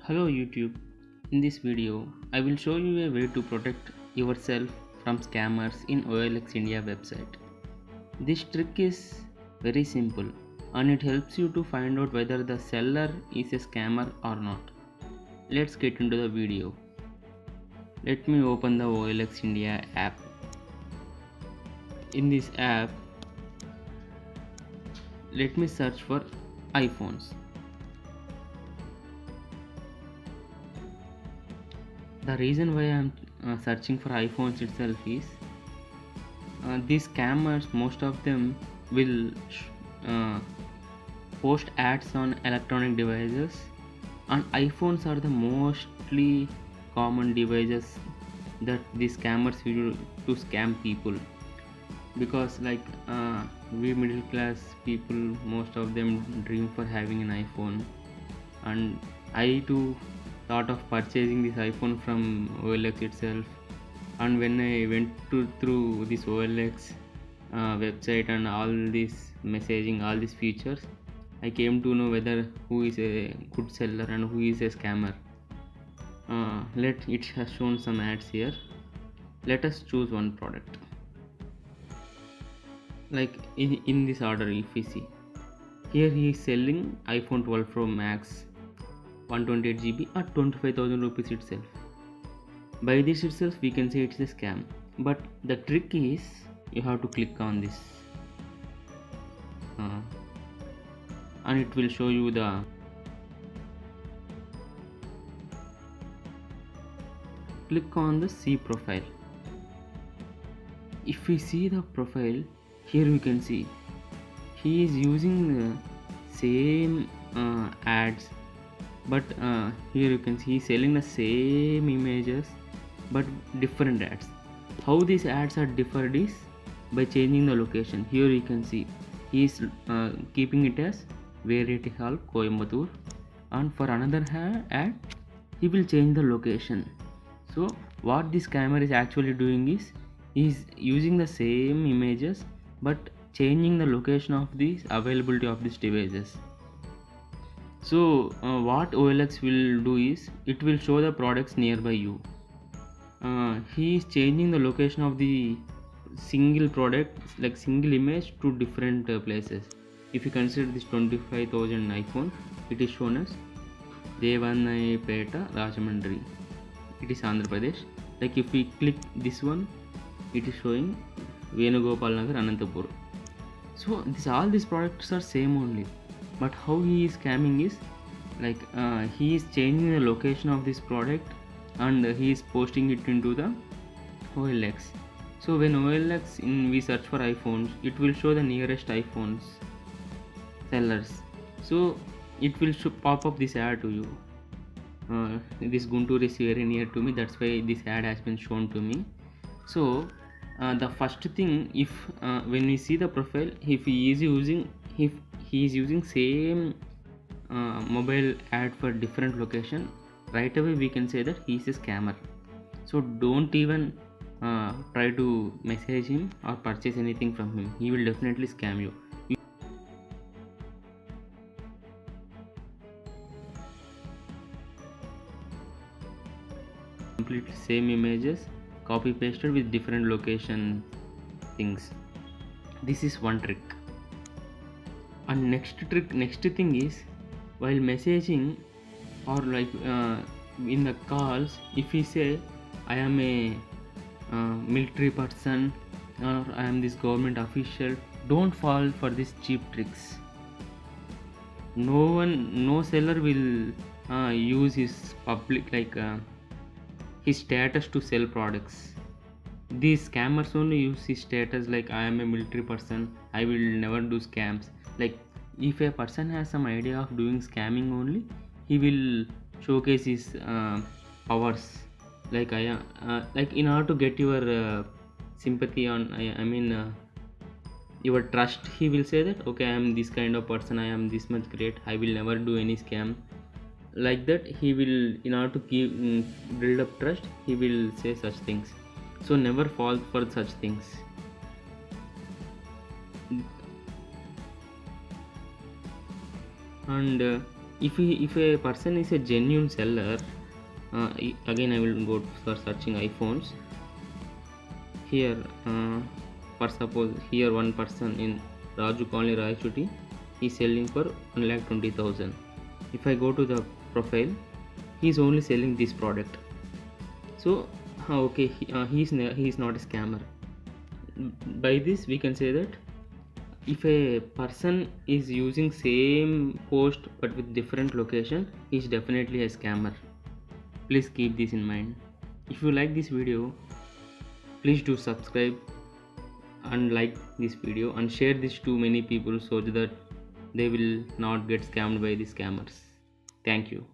Hello YouTube. In this video, I will show you a way to protect yourself from scammers in OLX India website. This trick is very simple and it helps you to find out whether the seller is a scammer or not. Let's get into the video. Let me open the OLX India app. In this app, let me search for iPhones. The reason why I am searching for iPhones itself is these scammers, most of them will uh, post ads on electronic devices, and iPhones are the mostly common devices that these scammers use to scam people. Because we middle class people, most of them dream for having an iPhone, and I too thought of purchasing this iPhone from OLX itself. And when I went through this OLX website and all this messaging, all these features, I came to know whether who is a good seller and who is a scammer. It has shown some ads here. Let us choose one product. Like in this order, if we see here, he is selling iPhone 12 Pro Max 128 GB at 25,000 rupees itself. By this itself we can say it's a scam, but the trick is you have to click on this and it will show you the click on the see profile. If we see the profile here, we can see he is using the same ads, but here you can see he's selling the same images but different ads. How these ads are differed is by changing the location. Here you can see he is keeping it as Variety Hall, Coimbatore, and for another ad he will change the location. So what this camera is actually doing is he's using the same images but changing the location of the availability of these devices. So what OLX will do is it will show the products nearby you. He is changing the location of the single product, like single image, to different places. If you consider this 25,000 iPhone, it is shown as Devanayapeta, Rajamundry. It is Andhra Pradesh. Like if we click this one, it is showing Venugopal Nagar, Anantapur. So all these products are same only, but how he is scamming is he is changing the location of this product and he is posting it into the OLX. So when OLX we search for iPhones, it will show the nearest iPhones sellers. So it will pop up this ad to you. This Guntur is very near to me, that's why this ad has been shown to me. So the first thing, if when we see the profile, if he is using same mobile ad for different location, right away we can say that he is a scammer. So don't even try to message him or purchase anything from him. He will definitely scam you. Completely same images copy pasted with different location things. This is one trick. And next thing is, while messaging or in the calls, if we say I am a military person or I am this government official, don't fall for these cheap tricks. No seller will use his public his status to sell products. These scammers only use his status like I am a military person, I will never do scams. Like if a person has some idea of doing scamming only, he will showcase his powers. Like in order to get your sympathy on, your trust, he will say that okay, I am this kind of person, I am this much great, I will never do any scam. Like that he will, in order to build up trust, he will say such things. So never fall for such things. And If a person is a genuine seller, again I will go for searching iPhones. Here, for suppose here one person in Raju Colony Raichuti is selling for 1,20,000. If I go to the profile, he is only selling this product. So okay, he is not a scammer. By this we can say that if a person is using same post but with different location, he is definitely a scammer. Please keep this in mind. If you like this video, please do subscribe and like this video and share this to many people so that they will not get scammed by the scammers. Thank you.